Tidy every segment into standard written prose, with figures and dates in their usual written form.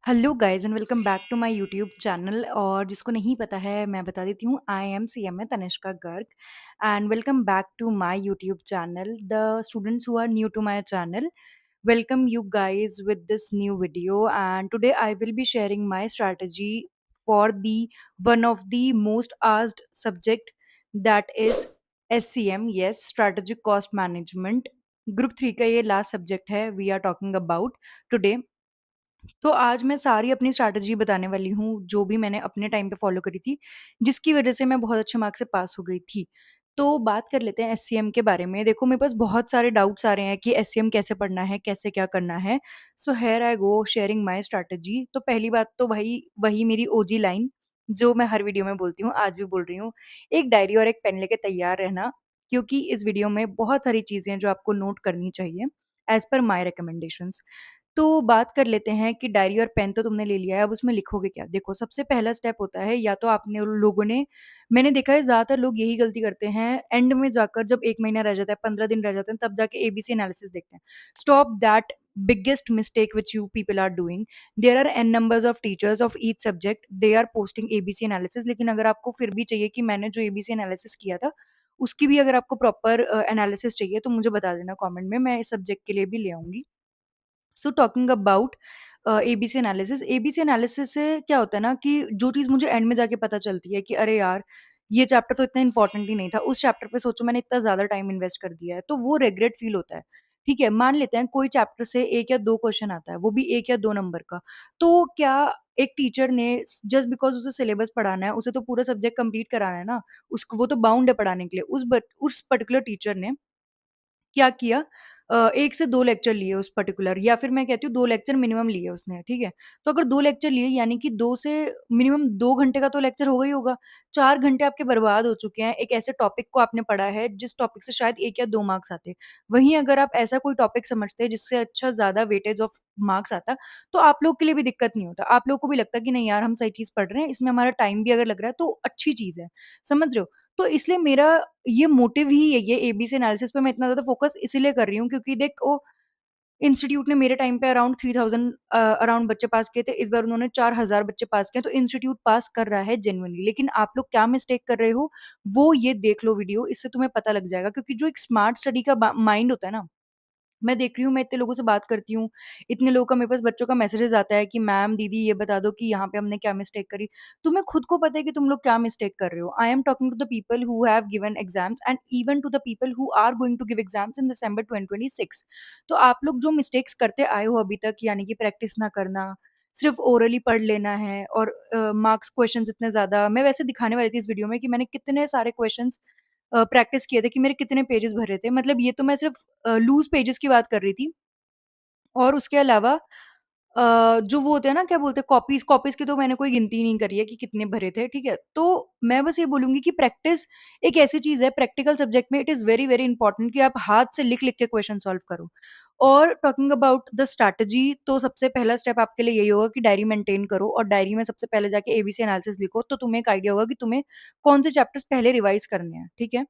Hello guys and welcome back to my YouTube channel. और जिसको नहीं पता है मैं बता देती हूँ, I am CMA Tanishka Garg and welcome back to my YouTube channel. The students who are new to my channel, welcome you guys with this new video, and today I will be sharing my strategy for the one of the most asked subject, that is SCM, yes, strategic cost management। Group 3 का ये last subject है we are talking about today. तो आज मैं सारी अपनी strategy बताने वाली हूँ, जो भी मैंने अपने टाइम पे फॉलो करी थी, जिसकी वजह से मैं बहुत अच्छे मार्क्स से पास हो गई थी। तो बात कर लेते हैं एससीएम के बारे में। देखो, मेरे पास बहुत सारे डाउट्स आ रहे हैं कि एससीएम कैसे पढ़ना है, कैसे क्या करना है। So here I go sharing my strategy. तो पहली बात तो भाई वही मेरी ओजी लाइन, जो मैं हर वीडियो में बोलती हूँ, आज भी बोल रही हूँ। एक डायरी और एक पेन लेके तैयार रहना, क्योंकि इस वीडियो में बहुत सारी चीज़ें हैं जो आपको नोट करनी चाहिए एज़ पर माय रिकमेंडेशंस। तो बात कर लेते हैं कि डायरी और पेन तो तुमने ले लिया है, अब उसमें लिखोगे क्या? देखो, सबसे पहला स्टेप होता है, या तो आपने उन लोगों ने, मैंने देखा है ज़्यादातर लोग यही गलती करते हैं, एंड में जाकर जब 1 महीना रह जाता है, 15 दिन रह जाते हैं, तब जाके एबीसी एनालिसिस देखते हैं। Stop that biggest mistake which you people are doing. There are n numbers of teachers of each subject, they are posting ABC analysis। लेकिन अगर आपको फिर भी चाहिए कि मैंने जो ABC एनालिसिस किया था उसकी भी अगर आपको प्रॉपर एनालिसिस चाहिए, तो मुझे बता देना कमेंट में, मैं इस सब्जेक्ट के लिए भी ले आऊंगी। So talking about ABC analysis. ABC analysis से क्या होता है ना, कि जो चीज़ मुझे एंड में जाके पता चलती है कि अरे यार, ये चैप्टर तो इतना इंपॉर्टेंट ही नहीं था, उस चैप्टर पे सोचो मैंने इतना ज़्यादा टाइम इन्वेस्ट कर दिया है, तो वो रिग्रेट फील होता है। ठीक है, मान लेते हैं कोई चैप्टर से 1 या 2 क्वेश्चन आता है, वो भी 1 या 2 नंबर का। तो क्या एक टीचर ने जस्ट बिकॉज़ उसे सिलेबस पढ़ाना है, उसे तो पूरा सब्जेक्ट कंप्लीट कराना है ना, उसको वो तो बाउंड है पढ़ाने के लिए। उस पर्टिकुलर टीचर ने क्या किया, 1 से 2 लेक्चर लिए उस पर्टिकुलर, या फिर मैं कहती हूँ 2 लेक्चर मिनिमम लिए उसने, ठीक है? तो अगर 2 लेक्चर लिए यानी कि 2 से मिनिमम 2 घंटे का तो लेक्चर होगा ही होगा। 4 घंटे आपके बर्बाद हो चुके हैं, एक ऐसे टॉपिक को आपने पढ़ा है जिस टॉपिक से शायद 1 या 2 मार्क्स आते। वहीं अगर आप ऐसा कोई टॉपिक समझते जिससे अच्छा ज़्यादा वेटेज ऑफ मार्क्स आता, तो आप लोग के लिए भी दिक्कत नहीं होता। आप लोगों को भी लगता कि नहीं यार, हम सही चीज़ पढ़ रहे हैं, इसमें हमारा टाइम भी अगर लग रहा है तो अच्छी चीज़ है। समझ रहे हो? तो इसलिए मेरा ये मोटिव ही यही है, एबीसी एनालिसिस पे मैं इतना ज़्यादा फ़ोकस इसीलिए कर रही हूँ, क्योंकि देखो, इंस्टीट्यूट ने मेरे टाइम पे अराउंड 3000 अराउंड बच्चे पास किए थे, इस बार उन्होंने 4000 बच्चे पास किए, तो इंस्टीट्यूट पास कर रहा है जेन्युइनली। लेकिन आप लोग क्या मिस्टेक कर रहे हो, वो ये देख लो वीडियो, इससे तुम्हें पता लग जाएगा। क्योंकि जो एक स्मार्ट स्टडी का माइंड होता है ना, मैं देख रही हूँ, मैं इतने लोगों से बात करती हूँ, इतने लोगों का मेरे पास बच्चों का मैसेजेस आता है कि मैम दीदी ये बता दो कि यहाँ पे हमने क्या मिस्टेक करी। तुम्हें खुद को पता है कि तुम लोग क्या मिस्टेक कर रहे हो। I am talking to the people who have given exams and even to the people who are going to give exams in December 2026। तो आप लोग जो मिस्टेक्स करते आए हो अभी तक, यानी कि प्रैक्टिस ना करना, सिर्फ ओरली पढ़ लेना है, और मार्क्स क्वेश्चंस इतने ज़्यादा, मैं वैसे दिखाने वाली थी इस वीडियो में कि मैंने कितने सारे क्वेश्चंस प्रैक्टिस किए थे, कि मेरे कितने पेजेस भरे थे। मतलब ये तो मैं सिर्फ लूज़ पेजेस की बात कर रही थी। और उसके अलावा जो वो होते हैं ना, क्या बोलते हैं, कॉपीज़, कॉपीज़ की तो मैंने कोई गिनती नहीं करी है कि कितने भरे थे, ठीक है? तो मैं बस ये बोलूँगी कि प्रैक्टिस एक ऐसी चीज़ है, प्रैक्टिकल सब्जेक्ट में it is very, very important कि आप हाथ से लिख-लिख के क्वेश्चन सॉल्व करो। और टॉकिंग अबाउट द स्ट्रैटेजी, तो सबसे पहला स्टेप आपके लिए यही होगा कि डायरी मेंटेन करो, और डायरी में सबसे पहले जाके एबीसी एनालिसिस लिखो, तो तुम्हें एक आइडिया होगा कि तुम्हें कौन से चैप्टर्स पहले रिवाइज़ करने हैं, ठीक है?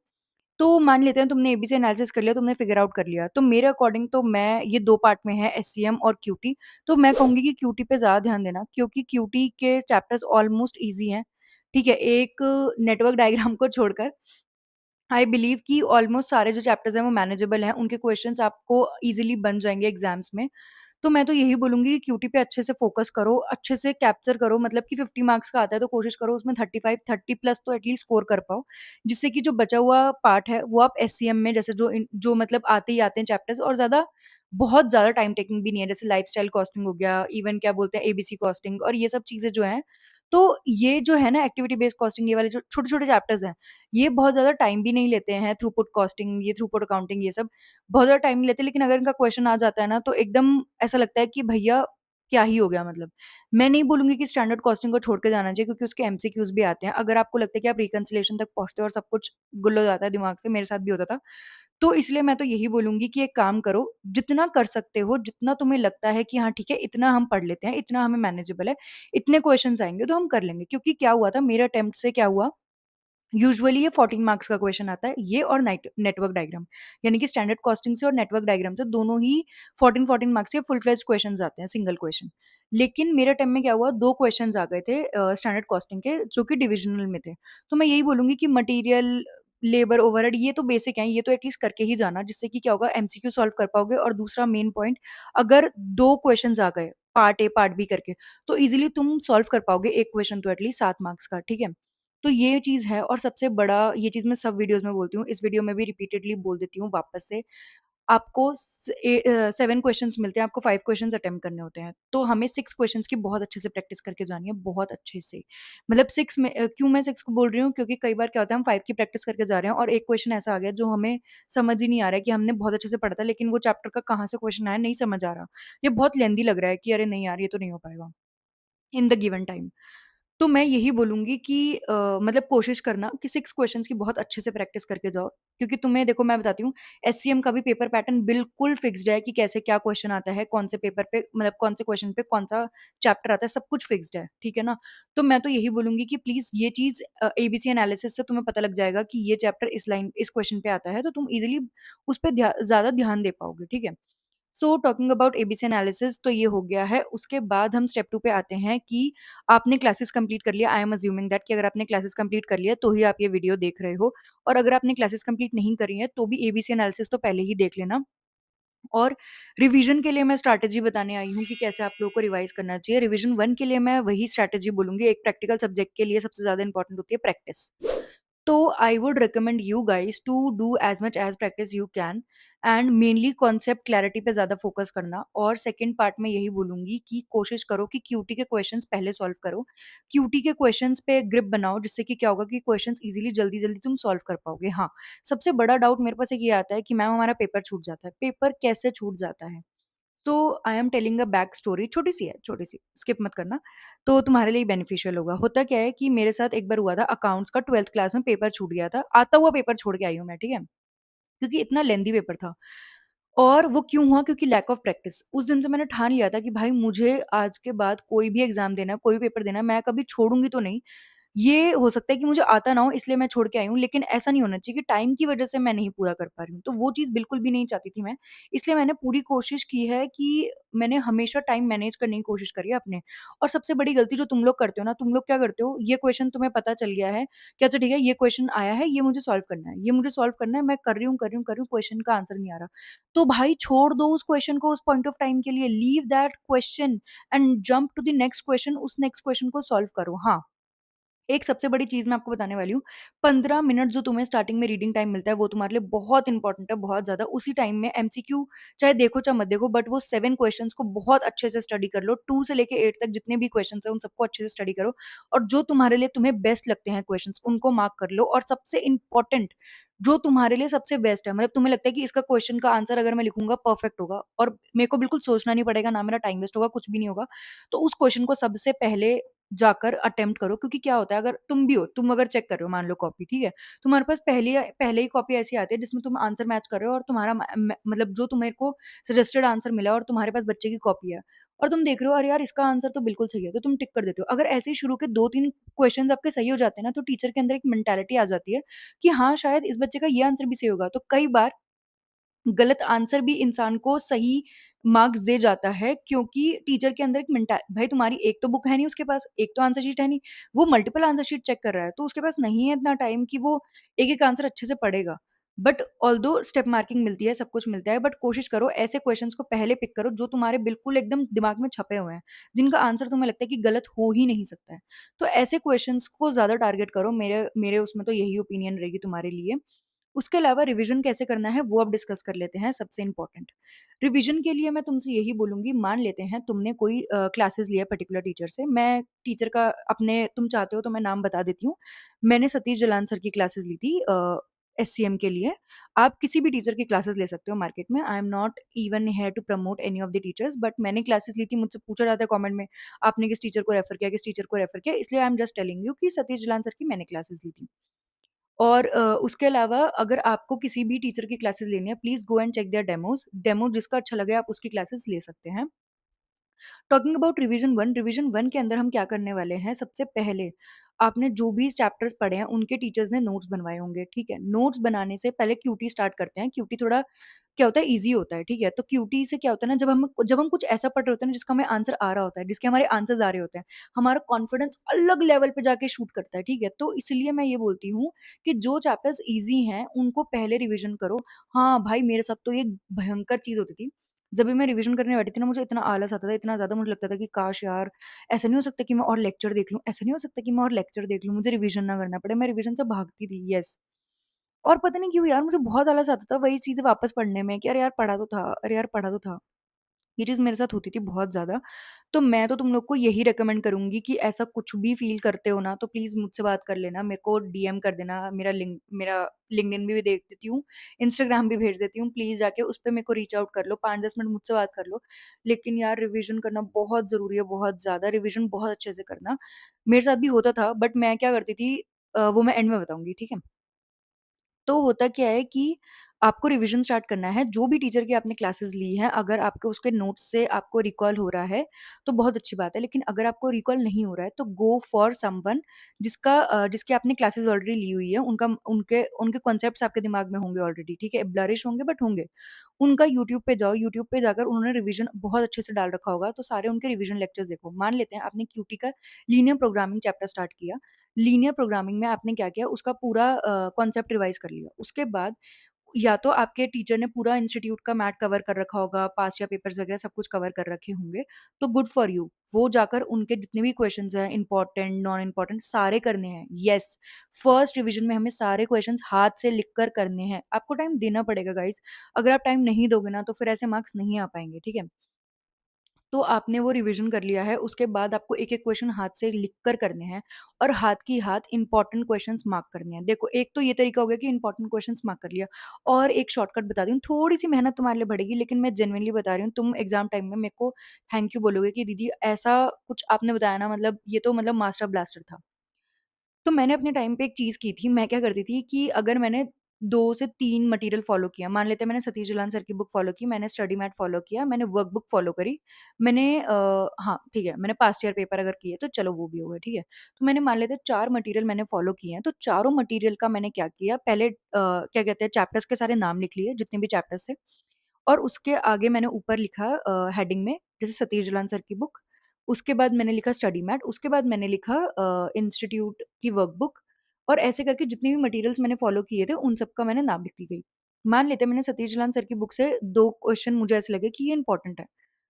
तो मान लेते हैं तुमने एबीसी एनालिसिस कर लिया, तुमने फिगर आउट कर लिया। तो मेरे अकॉर्डिंग तो मैं ये 2 पार्ट में है, एससीएम और क्यूटी। तो मैं कहूँगी कि क्यूटी पे ज़्यादा ध्यान देना, क्योंकि क्यूटी के चैप्टर्स ऑलमोस्ट ईज़ी हैं, ठीक है? एक नेटवर्क डायग्राम को छोड़कर आई बिलीव कि ऑलमोस्ट सारे जो चैप्टर्स हैं वो मैनेजेबल हैं, उनके क्वेश्चंस आपको ईज़िली बन जाएँगे एग्ज़ाम्स में। तो मैं तो यही बोलूँगी कि क्यूटी पे अच्छे से फ़ोकस करो, अच्छे से कैप्चर करो, मतलब कि 50 मार्क्स का आता है तो कोशिश करो उसमें 35 30 प्लस तो एटलीस्ट स्कोर कर पाओ। जिससे कि जो बचा हुआ पार्ट है वो आप एससीएम में, जैसे जो मतलब आते ही आते हैं चैप्टर्स, और बहुत ज़्यादा टाइम टेकिंग भी नहीं है, जैसे लाइफ़स्टाइल कॉस्टिंग हो गया, इवन क्या बोलते हैं एबीसी कॉस्टिंग, और ये सब चीज़ें जो हैं, तो ये जो है ना एक्टिविटी बेस्ड कॉस्टिंग, ये वाले जो छोटे-छोटे चैप्टर्स हैं, ये बहुत ज़्यादा टाइम भी नहीं लेते हैं। थ्रूपुट कॉस्टिंग, ये थ्रूपुट अकाउंटिंग, ये सब बहुत ज़्यादा टाइम नहीं लेते, लेकिन अगर इनका क्वेश्चन आ जाता है ना, तो एकदम ऐसा लगता है कि भैया क्या ही हो गया मतलब। मैं नहीं बोलूँगी कि स्टैंडर्ड कॉस्टिंग को छोड़ के जाना चाहिए, क्योंकि उसके एमसीक्यूज़ भी आते हैं। अगर आपको लगता है कि आप रिकंसिलिएशन तक पहुँचते हो और सब कुछ गुल हो जाता है दिमाग से, मेरे साथ भी होता था। तो इसलिए मैं तो यही बोलूँगी कि एक काम करो, जितना कर सकते हो, जितना तुम्हें लगता है कि हाँ ठीक है, इतना हम पढ़ लेते हैं, इतना हमें मैनेजेबल है, इतने क्वेश्चन्स आएँगे तो हम कर लेंगे। क्योंकि क्या हुआ था, मेरे अटेम्प्ट से क्या हुआ, यूजुअली ये 14 मार्क्स का क्वेश्चन आता है, ये और नेटवर्क डायग्राम, यानी कि स्टैंडर्ड कॉस्टिंग से और नेटवर्क डायग्राम से दोनों ही 14 मार्क्स के फुल फ्लेज्ड क्वेश्चंस आते हैं, सिंगल क्वेश्चन। लेकिन मेरे टाइम में क्या हुआ, 2 क्वेश्चन्स आ गए थे स्टैंडर्ड कॉस्टिंग के जो कि डिविजनल में थे। तो मैं यही बोलूँगी कि मटीरियल, लेबर ओवरहेड ये तो बेसिक हैं, ये तो एटलीस्ट करके ही जाना, जिससे कि क्या होगा, एमसीक्यू सॉल्व कर पाओगे। और दूसरा मेन पॉइंट, अगर 2 क्वेश्चन्स आ गए, पार्ट ए, पार्ट बी करके, तो ईज़िली तुम सॉल्व कर पाओगे 1 क्वेश्चन तो एटलीस्ट 7 मार्क्स का, ठीक है? तो ये चीज़ है। और सबसे बड़ा, ये चीज़ मैं सब वीडियोज़ में बोलती हूँ, इस वीडियो में भी रिपीटेडली बोल देती हूँ वापस से, आपको 7 क्वेश्चन्स मिलते हैं, आपको 5 क्वेश्चन्स अटेम्प्ट करने होते हैं। तो हमें 6 क्वेश्चन्स की बहुत अच्छे से प्रैक्टिस करके जानी है, बहुत अच्छे से। मतलब 6 में क्यों मैं 6 को बोल रही हूँ, क्योंकि कई बार क्या होता है, हम 5 की प्रैक्टिस करके जा रहे हैं और एक क्वेश्चन ऐसा आ गया जो हमें समझ ही नहीं आ रहा है, कि हमने बहुत अच्छे से पढ़ा था, लेकिन वो चैप्टर का कहाँ से क्वेश्चन आया नहीं समझ आ रहा। ये बहुत लेंदी लग रहा है कि अरे नहीं यार, ये तो नहीं हो पाएगा इन द गिवन टाइम। तो मैं यही बोलूँगी कि मतलब कोशिश करना कि 6 क्वेश्चन्स की बहुत अच्छे से प्रैक्टिस करके जाओ। क्योंकि तुम्हें देखो, मैं बताती हूँ, एससीएम का भी पेपर पैटर्न बिल्कुल फिक्स्ड है कि कैसे क्या क्वेश्चन आता है, कौन से पेपर पे, मतलब कौन से क्वेश्चन पे कौन-सा चैप्टर आता है, सब कुछ फिक्स्ड है, ठीक है ना? तो मैं तो यही बोलूँगी कि प्लीज़ ये चीज़ एबीसी एनालिसिस से तुम्हें पता लग जाएगा कि ये चैप्टर इस क्वेश्चन पे आता है, तो तुम ईज़िली उस पे ज़्यादा ध्यान दे पाओगे, ठीक है? So talking about ABC analysis तो ये हो गया है। उसके बाद हम स्टेप 2 पे आते हैं कि आपने क्लासेस कंप्लीट कर लिया। आई एम अज्यूमिंग दैट कि अगर आपने क्लासेस कंप्लीट कर लिया तो ही आप ये वीडियो देख रहे हो, और अगर आपने क्लासेस कंप्लीट नहीं करी हैं तो भी एबीसी एनालिसिस तो पहले ही देख लेना। और रिवीजन के लिए मैं स्ट्रैटेजी बताने आई हूँ कि कैसे आप लोगों को रिवाइज करना चाहिए। रिवीजन 1 के लिए मैं वही स्ट्रैटेजी बोलूँगी। एक प्रैक्टिकल सब्जेक्ट के लिए सबसे ज़्यादा इंपॉर्टेंट होती है प्रैक्टिस। तो I would recommend you guys to do as much as practice you can, and mainly concept clarity पे ज़्यादा फोकस करना। और सेकंड पार्ट में यही बोलूँगी कि कोशिश करो कि क्यूटी के क्वेश्चंस पहले सॉल्व करो। क्यूटी के क्वेश्चंस पे ग्रिप बनाओ, जिससे कि क्या होगा कि क्वेश्चंस इजीली जल्दी-जल्दी तुम सॉल्व कर पाओगे। हाँ, सबसे बड़ा डाउट मेरे पास एक ये आता है कि मैम हमारा पेपर छूट जाता है। पेपर कैसे छूट जाता है? So I am telling a back story, छोटी-सी है, छोटी-सी, स्किप मत करना, तो तुम्हारे लिए बेनिफिशियल होगा। होता क्या है कि मेरे साथ एक बार हुआ था, अकाउंट्स का 12th क्लास में पेपर छूट गया था। आता हुआ पेपर छोड़ के आई हूँ मैं, ठीक है? क्योंकि इतना लेंदी पेपर था। और वो क्यों हुआ? क्योंकि लैक ऑफ प्रैक्टिस। उस दिन से मैंने ठान लिया था कि भाई मुझे आज के बाद कोई भी एग्ज़ाम देना है, कोई भी पेपर देना है, मैं कभी छोड़ूँगी तो नहीं। ये हो सकता है कि मुझे आता ना हो इसलिए मैं छोड़ के आई हूँ, लेकिन ऐसा नहीं होना चाहिए कि टाइम की वज़ह से मैं नहीं पूरा कर पा रही हूँ। तो वो चीज़ बिल्कुल भी नहीं चाहती थी मैं। इसलिए मैंने पूरी कोशिश की है कि मैंने हमेशा टाइम मैनेज करने की कोशिश करी है अपने। और सबसे बड़ी गलती जो तुम लोग करते हो ना, तुम लोग क्या करते हो, ये क्वेश्चन तुम्हें पता चल गया है कि अच्छा ठीक है, ये क्वेश्चन आया है, ये मुझे सॉल्व करना है, ये मुझे सॉल्व करना है, मैं कर रही हूँ, कर रही हूँ, कर रही हूँ, क्वेश्चन का आंसर नहीं आ रहा। तो भाई छोड़ दो उस क्वेश्चन को उस पॉइंट ऑफ टाइम के लिए, leave that question and jump to the next question, उस नेक्स्ट क्वेश्चन को सॉल्व करो। हाँ, एक सबसे बड़ी चीज़ मैं आपको बताने वाली हूँ, 15 मिनट जो तुम्हें स्टार्टिंग में रीडिंग टाइम मिलता है, वो तुम्हारे लिए बहुत इंपॉर्टेंट है, बहुत ज़्यादा। उसी टाइम में एमसीक्यू चाहे देखो चाहे मत देखो, बट वो 7 क्वेश्चंस को बहुत अच्छे से स्टडी कर लो। 2 से लेके 8 तक जितने भी क्वेश्चंस हैं, उन सबको अच्छे से स्टडी करो, और जो तुम्हारे लिए तुम्हें बेस्ट लगते हैं क्वेश्चंस, उनको मार्क कर लो। और सबसे इम्पोर्टेंट, जो तुम्हारे लिए सबसे बेस्ट है, मतलब तुम्हें लगता है कि इसका क्वेश्चन का आंसर अगर मैं लिखूँगा परफेक्ट होगा और मेरे को बिल्कुल सोचना नहीं पड़ेगा, ना मेरा टाइम वेस्ट होगा, कुछ भी नहीं होगा, तो उस क्वेश्चन को सबसे पहले जाकर अटेम्प्ट करो। क्योंकि क्या होता है, अगर तुम भी हो, तुम अगर चेक कर रहे हो, मान लो कॉपी, ठीक है? तुम्हारे पास पहले ही कॉपी ऐसी आती है जिसमें तुम आंसर मैच कर रहे हो, और तुम्हारा मतलब जो तुम्हें को सजेस्टेड आंसर मिला और तुम्हारे पास बच्चे की कॉपी है, और तुम देख रहे हो अरे यार इसका आंसर तो बिल्कुल सही है, तो तुम टिक कर देते हो। अगर ऐसे ही शुरू के 2-3 क्वेश्चंस आपके सही हो जाते हैं ना, तो टीचर के अंदर एक मेंटालिटी आ जाती है कि हाँ, शायद इस बच्चे का ये आंसर भी सही होगा। तो कई बार गलत आंसर भी इंसान को सही मार्क्स दे जाता है, क्योंकि टीचर के अंदर एक मेंटा भाई तुम्हारी एक तो बुक है नहीं उसके पास, एक तो आंसर शीट है नहीं, वो मल्टीपल आंसर शीट चेक कर रहा है, तो उसके पास नहीं है इतना टाइम कि वो एक-एक आंसर अच्छे से पढ़ेगा। बट ऑल्दो स्टेप मार्किंग मिलती है, सब कुछ मिलता है, बट कोशिश करो ऐसे क्वेश्चंस को पहले पिक करो जो तुम्हारे बिल्कुल एकदम दिमाग में छपे हुए हैं, जिनका आंसर तुम्हें लगता है कि गलत हो ही नहीं सकता है। तो ऐसे क्वेश्चंस को ज़्यादा टारगेट करो, मेरे मेरे उसमें तो यही ओपिनियन रहेगी तुम्हारे लिए। उसके अलावा रिवीजन कैसे करना है वो अब डिस्कस कर लेते हैं, सबसे इम्पोर्टेंट। रिवीजन के लिए मैं तुमसे यही बोलूँगी, मान लेते हैं तुमने कोई क्लासेस लिया है पर्टिकुलर टीचर से। मैं टीचर का अपने, तुम चाहते हो तो मैं नाम बता देती हूँ। मैंने सतीश जलान सर की क्लासेस ली थी एससीएम के लिए। आप किसी भी टीचर की क्लासेस ले सकते हो मार्केट में। I am not even here to promote any of the teachers, but मैंने क्लासेस ली थी, मुझसे पूछा जाता है कमेंट में, आपने किस टीचर को रेफर किया, किस टीचर को रेफर किया? इसलिए I am just telling you कि सतीश जलान सर की मैंने क्लासेस ली थी। और उसके अलावा अगर आपको किसी भी टीचर की क्लासेस लेनी है, please go and check their demos. Demo जिसका अच्छा लगे आप उसकी क्लासेस ले सकते हैं। टॉकिंग अबाउट रिवीजन वन के अंदर हम क्या करने वाले हैं, सबसे पहले आपने जो भी चैप्टर्स पढ़े हैं उनके टीचर्स ने नोट्स बनवाए होंगे, ठीक है। नोट्स बनाने से पहले क्यूटी स्टार्ट करते हैं। क्यूटी थोड़ा क्या होता है, ईजी होता है, ठीक है। तो क्यूटी से क्या होता है ना, जब हम कुछ ऐसा पढ़ रहे होते हैं ना जिसका हमें आंसर आ रहा होता है, जिसके हमारे आंसर्स आ रहे होते हैं, हमारा कॉन्फिडेंस अलग लेवल पे जाके शूट करता है, ठीक है। तो इसलिए मैं ये बोलती हूँ कि जो चैप्टर्स ईजी हैं उनको पहले रिवीजन करो। हाँ भाई, मेरे साथ तो ये भयंकर चीज होती थी। जब भी मैं रिवीजन करने बैठी थी ना, मुझे इतना आलस आता था, इतना ज्यादा मुझे लगता था कि काश यार ऐसा नहीं हो सकता कि मैं और लेक्चर देख लूं, ऐसा नहीं हो सकता कि मैं और लेक्चर देख लूं, मुझे रिवीजन ना करना पड़े। मैं रिवीजन से भागती थी, यस। और पता नहीं क्यों यार मुझे बहुत आलस आता था वही चीजें वापस पढ़ने में, कि अरे यार पढ़ा तो था, अरे यार पढ़ा तो था। ये चीज़ मेरे साथ होती थी बहुत ज़्यादा। तो मैं तो तुम लोग को यही रिकमेंड करूँगी कि ऐसा कुछ भी फ़ील करते हो ना, तो प्लीज़ मुझसे बात कर लेना, मेरे को डीएम कर देना। मेरा लिंक्डइन भी देख देती हूँ, इंस्टाग्राम भी भेज देती हूँ। प्लीज़ जाके उस पे मेरे को रीच आउट कर लो, 5-10 मिनट मुझसे बात कर लो। लेकिन यार रिविज़न करना बहुत ज़रूरी है, बहुत ज़्यादा। रिविज़न बहुत अच्छे से करना। मेरे साथ भी होता था, बट मैं क्या करती थी, वो मैं एंड में बताऊँगी, ठीक है? तो होता क्या है कि आपको रिवीजन स्टार्ट करना है। जो भी टीचर की आपने क्लासेस ली हैं, अगर आपके उसके नोट्स से आपको रिकॉल हो रहा है तो बहुत अच्छी बात है। लेकिन अगर आपको रिकॉल नहीं हो रहा है तो गो फॉर समवन जिसके आपने क्लासेस ऑलरेडी ली हुई है। उनका उनके उनके कॉन्सेप्ट्स आपके दिमाग में होंगे ऑलरेडी, ठीक है। ब्लरिश होंगे बट होंगे। उनका यूट्यूब पे जाओ, यूट्यूब पे जाकर उन्होंने रिवीजन बहुत अच्छे से डाल रखा होगा, तो सारे उनके रिवीजन लेक्चर्स देखो। मान लेते हैं आपने क्यूटी का लीनियर प्रोग्रामिंग चैप्टर स्टार्ट किया। लीनियर प्रोग्रामिंग में आपने क्या किया, उसका पूरा कॉन्सेप्ट रिवाइज कर लिया। उसके बाद या तो आपके टीचर ने पूरा इंस्टीट्यूट का मैट कवर कर रखा होगा, पास्ट या पेपर्स वगैरह सब कुछ कवर कर रखे होंगे, तो गुड फॉर यू। वो जाकर उनके जितने भी क्वेश्चंस हैं, इंपॉर्टेंट नॉन इंपॉर्टेंट, सारे करने हैं। यस, फर्स्ट रिवीजन में हमें सारे क्वेश्चंस हाथ से लिख कर करने हैं। आपको टाइम देना पड़ेगा गाइस। अगर आप टाइम नहीं दोगे ना तो फिर ऐसे मार्क्स नहीं आ पाएंगे, ठीक है। तो आपने वो रिवीजन कर लिया है, उसके बाद आपको एक-एक क्वेश्चन हाथ से लिख कर करने हैं और हाथ की हाथ इंपॉर्टेंट क्वेश्चंस मार्क करने हैं। देखो, एक तो ये तरीका हो गया कि इंपॉर्टेंट क्वेश्चंस मार्क कर लिया। और एक शॉर्टकट बता रही हूँ, थोड़ी-सी मेहनत तुम्हारे लिए बढ़ेगी, लेकिन मैं जेनुइनली बता रही हूँ, तुम एग्ज़ाम टाइम में मेरे को थैंक यू बोलोगे कि दीदी ऐसा कुछ आपने बताया ना, मतलब ये तो मतलब मास्टर ब्लास्टर था। तो मैंने अपने टाइम पे एक चीज़ की थी, मैं क्या करती थी कि अगर मैंने 2 से 3 मटीरियल फ़ॉलो किया, मान लेते हैं मैंने सतीश जालान सर की बुक फ़ॉलो की, मैंने स्टडी मैट फ़ॉलो किया, मैंने वर्कबुक फ़ॉलो करी, मैंने हाँ, ठीक है, मैंने पास्ट ईयर पेपर अगर किए तो चलो वो भी हो गए, ठीक है। तो मैंने मान लेते हैं 4 मटीरियल मैंने फ़ॉलो किए हैं, तो चारों मटीरियल का मैंने क्या किया, पहले क्या कहते हैं, चैप्टर्स के सारे नाम लिख लिए, जितने भी चैप्टर्स थे। और उसके आगे मैंने ऊपर लिखा हेडिंग में, जैसे सतीश जालान सर की बुक, उसके बाद मैंने लिखा स्टडी मैट, उसके बाद मैंने लिखा इंस्टीट्यूट की वर्कबुक। और ऐसे करके जितने भी मटेरियल्स मैंने फॉलो किए थे उन सब का मैंने नाम लिख दी गई। मान लेते हैं मैंने सतीश जालान सर की बुक से 2 क्वेश्चन मुझे ऐसे लगे कि ये इंपॉर्टेंट है,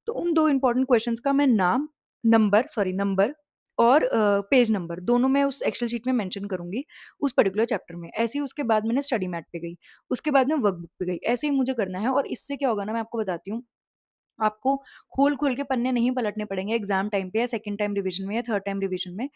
तो उन 2 इंपॉर्टेंट क्वेश्चंस का मैं नाम, नंबर और पेज नंबर दोनों मैं उस एक्सेल शीट में मेंशन करूँगी उस पर्टिकुलर चैप्टर में। ऐसे ही उसके बाद मैंने स्टडी मैट पे गई, उसके बाद मैं वर्कबुक पे गई। ऐसे ही मुझे करना है और इससे क्या होगा ना, मैं आपको बताती हूँ, आपको खोल-खोल के पन्ने नहीं पलटने पड़ेंगे एग्ज़ाम टाइम पे या सेकंड टाइम रिवीजन में या थर्ड टाइम रिवीजन में।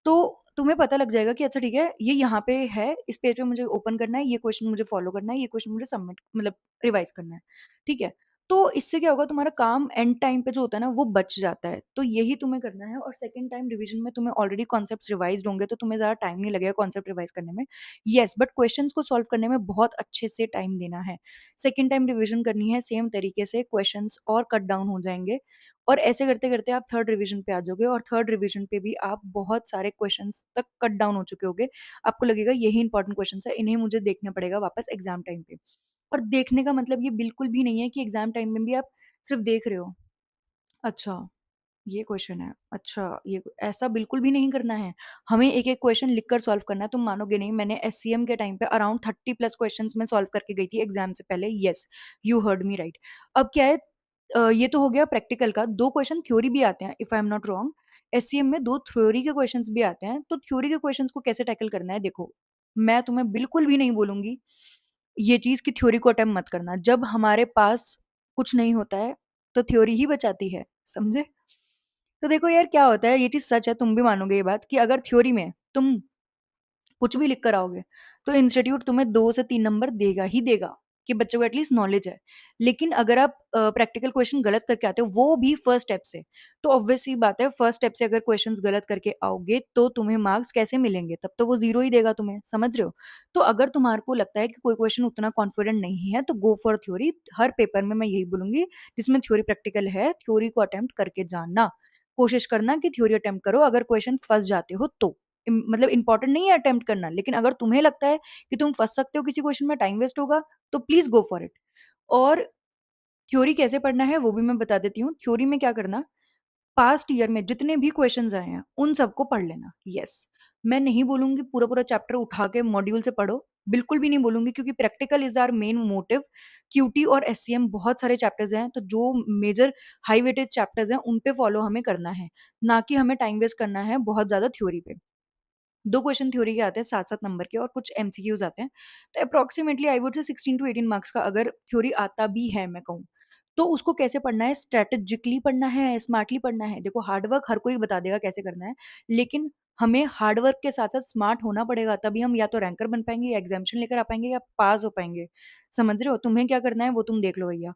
तो तुम्हें पता लग जाएगा कि अच्छा ठीक है, ये यहाँ पे है, इस पेज पे मुझे ओपन करना है, ये क्वेश्चन मुझे फॉलो करना है, ये क्वेश्चन मुझे सबमिट मतलब रिवाइज़ करना है, ठीक है? तो इससे क्या होगा, तुम्हारा काम एंड टाइम पे जो होता है ना वो बच जाता है। तो यही तुम्हें करना है और सेकंड टाइम रिवीजन में तुम्हें ऑलरेडी कॉन्सेप्ट्स रिवाइज़्ड होंगे, तो तुम्हें ज़्यादा टाइम नहीं लगेगा कॉन्सेप्ट रिवाइज़ करने में। येस, बट क्वेश्चन्स को सॉल्व करने में बहुत अच्छे से टाइम देना है। सेकंड टाइम रिवीजन करनी है, सेम तरीके से क्वेश्चन्स और कट डाउन हो जाएँगे। और ऐसे करते-करते आप थर्ड रिवीजन पे आ जाओगे और थर्ड रिवीजन पे भी आप बहुत सारे क्वेश्चंस तक कट डाउन हो चुके होंगे। आपको लगेगा यही इंपॉर्टेंट क्वेश्चंस है, इन्हें मुझे देखना पड़ेगा वापस एग्ज़ाम टाइम पे। और देखने का मतलब ये बिल्कुल भी नहीं है कि एग्ज़ाम टाइम में भी आप सिर्फ़ देख रहे हो। अच्छा, ये क्वेश्चन है, अच्छा ये ऐसा बिल्कुल भी नहीं करना है। हमें एक-एक क्वेश्चन लिख कर सॉल्व करना है। तुम मानोगे नहीं, मैंने एससीएम के टाइम पे अराउंड 30 प्लस क्वेश्चंस मैं सॉल्व करके गई थी एग्ज़ाम से पहले। Yes, you heard me right. अब क्या है, ये तो हो गया प्रैक्टिकल का, 2 क्वेश्चन थ्योरी भी आते हैं if I am not wrong. SCM में 2 थ्योरी के क्वेश्चंस भी आते हैं, तो थ्योरी के क्वेश्चंस को कैसे टैकल करना है देखो, मैं तुम्हें बिल्कुल भी नहीं बोलूँगी ये चीज़ कि थ्योरी को अटेम्प्ट मत करना। जब हमारे पास कुछ नहीं होता है, तो थ्योरी ही बचाती है, समझे? तो देखो यार क्या होता है, ये चीज़ सच है, तुम भी मानोगे ये बात कि अगर थ्योरी में तुम कुछ भी लिख कर आओगे, तो इंस्टीट्यूट तुम्हें 2 से 3 नंबर देगा ही देगा, कि बच्चे को एटलीस्ट नॉलेज है। लेकिन अगर आप प्रैक्टिकल क्वेश्चन गलत करके आते हो, वो भी फर्स्ट स्टेप से, तो ऑब्वियस सी बात है, फर्स्ट स्टेप से अगर क्वेश्चंस गलत करके आओगे तो तुम्हें मार्क्स कैसे मिलेंगे? तब तो वो ज़ीरो ही देगा तुम्हें, समझ रहे हो? तो अगर तुम्हारे को लगता है कि कोई क्वेश्चन उतना कॉन्फिडेंट नहीं है, तो go for theory. Her paper में मैं यही बोलूँगी, जिसमें थ्योरी प्रैक्टिकल है, थ्योरी को अटेम्प्ट करके जाना। कोशिश करना कि थ्योरी अटेम्प्ट करो, अगर क्वेश्चन फँस जाते हो तो। मतलब इम्पोर्टेंट नहीं है अटेम्प्ट करना, लेकिन अगर तुम्हें लगता है कि तुम फँस सकते हो किसी क्वेश्चन में, टाइम वेस्ट होगा, तो प्लीज़ गो फॉर इट। और थ्योरी कैसे पढ़ना है वो भी मैं बता देती हूँ। थ्योरी में क्या करना, पास्ट ईयर में जितने भी क्वेश्चंस आए हैं उन सबको पढ़ लेना। यस, मैं नहीं बोलूंगी पूरा पूरा चैप्टर उठा के मॉड्यूल से पढ़ो, बिल्कुल भी नहीं बोलूंगी, क्योंकि practical is our main motive. QT और एससीएम बहुत सारे चैप्टर्स हैं, तो जो मेजर हाई वेटेज चैप्टर्स हैं उन पे फॉलो हमें करना है, ना कि हमें टाइम वेस्ट करना है बहुत ज्यादा थ्योरी पे। दो क्वेश्चन थ्योरी के आते हैं 7-7 नंबर के, और कुछ एमसीक्यूज आते हैं। तो approximately I would say 16 to 18 marks का अगर थ्योरी आता भी है, मैं कहूँ, तो उसको कैसे पढ़ना है, स्ट्रेटेजिकली पढ़ना है, स्मार्टली पढ़ना है। देखो, हार्ड वर्क हर कोई बता देगा कैसे करना है, लेकिन हमें हार्ड वर्क के साथ साथ स्मार्ट होना पड़ेगा, तभी हम या तो रैंकर बन पाएंगे, या एग्जामिशन लेकर आ पाएंगे, या पास हो पाएंगे। समझ रहे हो? तुम्हें क्या करना है वो तुम देख लो भैया।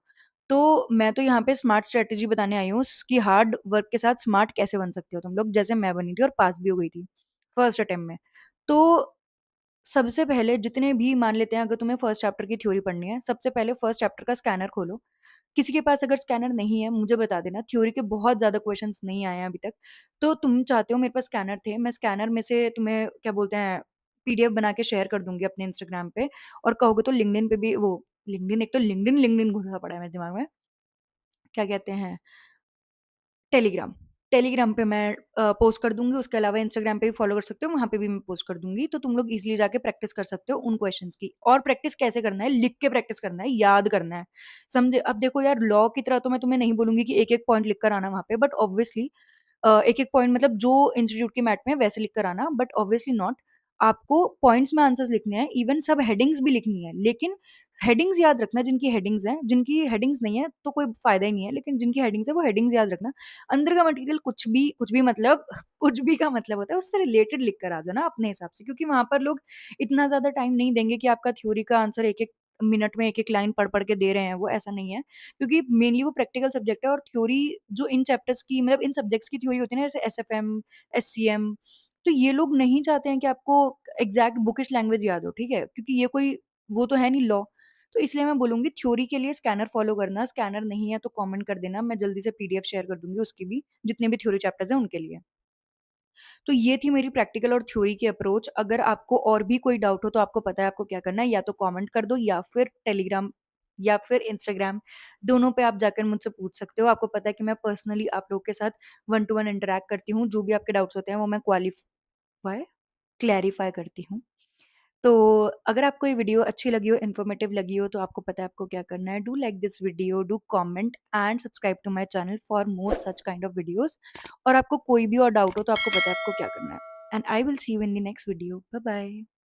तो मैं तो यहाँ पे स्मार्ट स्ट्रेटेजी बताने आई हूँ कि हार्ड वर्क के साथ स्मार्ट कैसे बन सकते हो तुम लोग, जैसे मैं बनी थी और पास भी हो गई थी फर्स्ट अटेम्प्ट में। तो सबसे पहले जितने भी, मान लेते हैं अगर तुम्हें फर्स्ट चैप्टर की थ्योरी पढ़नी है, सबसे पहले फर्स्ट चैप्टर का स्कैनर खोलो। किसी के पास अगर स्कैनर नहीं है मुझे बता देना, थ्योरी के बहुत ज़्यादा क्वेश्चंस नहीं आए हैं अभी तक। तो तुम चाहते हो, मेरे पास स्कैनर थे, मैं स्कैनर में से तुम्हें क्या बोलते हैं, पीडीएफ बना के शेयर कर दूंगी अपने इंस्टाग्राम पे, और कहोगे तो लिंक्डइन पे भी, वो लिंक्डइन, एक तो लिंक्डइन लिंक्डइन घुसा पड़ा है मेरे दिमाग में, क्या कहते हैं, टेलीग्राम। टेलीग्राम पे मैं पोस्ट कर दूँगी, उसके अलावा इंस्टाग्राम पे भी फॉलो कर सकते हो, वहाँ पे भी मैं पोस्ट कर दूँगी, तो तुम लोग ईज़िली जाके प्रैक्टिस कर सकते हो उन क्वेश्चंस की। और प्रैक्टिस कैसे करना है, लिख के प्रैक्टिस करना है, याद करना है, समझे? अब देखो यार, लॉ की तरह तो मैं तुम्हें नहीं बोलूँगी कि एक-एक पॉइंट लिख कर आना वहाँ पे, बट ऑब्वियसली एक-एक पॉइंट मतलब जो इंस्टीट्यूट के मैट में है वैसे लिख कर आना, बट ऑब्वियसली नॉट। आपको पॉइंट्स में आंसर्स लिखने हैं, इवन सब हेडिंग्स भी लिखनी है, लेकिन हेडिंग्स याद रखना जिनकी हेडिंग्स हैं, जिनकी हेडिंग्स नहीं है तो कोई फ़ायदा ही नहीं है, लेकिन जिनकी हेडिंग्स है वो हेडिंग्स याद रखना। अंदर का मटेरियल कुछ भी मतलब कुछ भी का मतलब होता है, उससे रिलेटेड लिख कर आ जाना अपने हिसाब से, क्योंकि वहाँ पर लोग इतना ज़्यादा टाइम नहीं देंगे कि आपका थ्योरी का आंसर एक-एक मिनट में एक-एक लाइन पढ़-पढ़ के दे रहे हैं, वो ऐसा नहीं है। क्योंकि मेनली वो प्रैक्टिकल सब्जेक्ट है, और थ्योरी जो इन चैप्टर्स की, मतलब इन सब्जेक्ट्स की थ्योरी होती है ना, जैसे एसएफएम, एससीएम, तो ये लोग नहीं चाहते हैं कि आपको एग्ज़ैक्ट बुकिश लैंग्वेज याद हो, ठीक है? क्योंकि ये कोई वो तो है नहीं लॉ। तो इसलिए मैं बोलूँगी थ्योरी के लिए स्कैनर फ़ॉलो करना, स्कैनर नहीं है तो कमेंट कर देना, मैं जल्दी से पीडीएफ शेयर कर दूँगी उसकी भी, जितने भी थ्योरी चैप्टर्स हैं उनके लिए। तो ये थी मेरी प्रैक्टिकल और थ्योरी की अप्रोच। अगर आपको और भी कोई डाउट हो तो आपको पता है आपको क्या करना है, या तो कमेंट कर दो, या फिर टेलीग्राम, या फिर इंस्टाग्राम, दोनों पे आप जाकर मुझसे पूछ सकते हो। आपको पता है कि मैं पर्सनली आप लोगों के साथ वन टू वन इंटरैक्ट करती हूँ, जो भी आपके डाउट्स होते हैं वो मैं क्लैरिफ़ाई करती हूँ। तो अगर आपको ये वीडियो अच्छी लगी हो, इन्फॉर्मेटिव लगी हो, तो आपको पता है आपको क्या करना है। Do like this video, do comment and subscribe to my channel for more such kind of videos. और आपको कोई भी और डाउट हो तो आपको पता है आपको क्या करना है। And I will see you in the next video. Bye bye.